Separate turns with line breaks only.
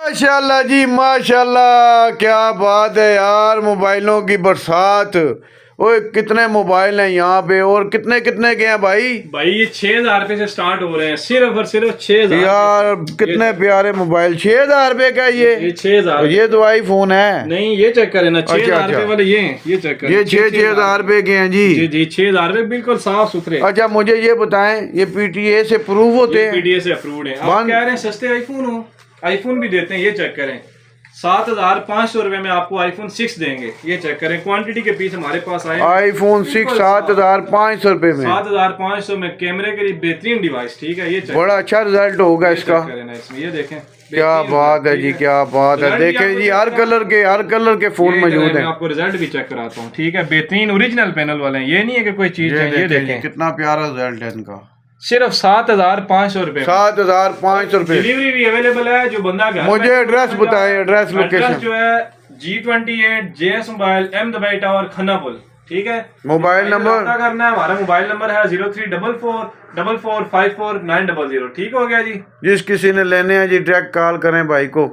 माशाल्लाह जी माशाल्लाह, क्या बात है यार, मोबाइलों की बरसात। ओए कितने मोबाइल हैं यहाँ पे और कितने कितने के हैं भाई?
भाई ये 6,000 रुपए से स्टार्ट हो रहे हैं, सिर्फ और सिर्फ 6,000
यार कितने प्यारे मोबाइल। 6,000 रुपए का
ये 6,000।
ये तो आईफोन है।
नहीं ये चेक करें ना, 6,000 रुपए वाले ये चेक करें।
ये 6,000 रुपए के हैं जी।
जी जी 6,000 रुपए बिल्कुल साफ सुथरे।
अच्छा मुझे ये बताएं, ये पीटीए से प्रूव होते हैं?
पीटीए से अप्रूव्ड है। आप कह रहे हैं सस्ते आईफोन हो, आईफोन भी देते हैं। ये चेक करें 7,500 रुपए में आपको आईफोन 6 देंगे। ये चेक करें, क्वांटिटी के पीस हमारे पास आए।
आईफोन 6 7,500 रुपए में,
7,500 में कैमरे के लिए बेहतरीन डिवाइस। ठीक है, ये चेक
बड़ा अच्छा रिजल्ट होगा इसका।
इसमें ये देखें,
क्या बात है जी, क्या बात है। देखें जी हर कलर के फोन मौजूद हैं।
आपको रिजल्ट भी चेक कराता हूँ। ठीक है, बेहतरीन ओरिजिनल पैनल वाले हैं, ये नहीं है कि कोई चीज है। ये देखें
कितना प्यारा रिजल्ट है इनका।
सिर्फ 7,500 रुपए,
7,500 रुपए।
डिलीवरी भी अवेलेबल है। जो बंदा घर
मुझे एड्रेस बताएं, एड्रेस लोकेशन
जो है G28 JS मोबाइल M दबाई टावर खन्ना पुल। ठीक है,
मोबाइल नंबर
करना है, हमारा मोबाइल नंबर है 0344445490। ठीक हो गया जी।
जिस किसी ने लेने हैं जी डायरेक्ट कॉल करें भाई को।